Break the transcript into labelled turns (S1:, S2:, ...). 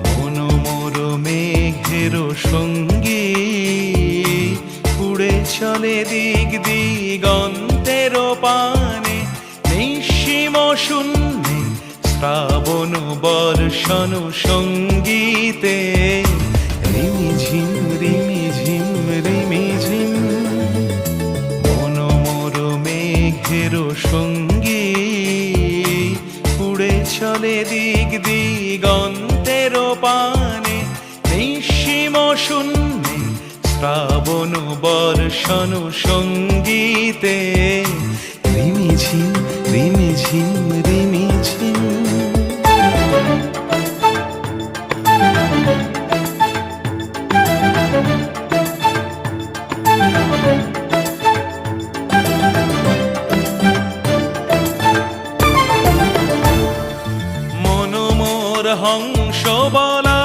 S1: মন মোর মেঘের সঙ্গী, উড়ে চলে দিক দিগন্তের পানে, নিঃসীম শূন্যে শ্রাবণ বর্ষণ সঙ্গীতে। রিমিঝিম রিমিঝিম রিমিঝিম, মন মোর মেঘের সঙ্গী, উড়ে চলে দিক দিগন্তের পানে, নিঃসীম শূন্যে শ্রাবণ বর্ষণ সঙ্গীতে। রিমিঝিম রিমিঝিম রিমিঝিম। মন মোর হংস বলা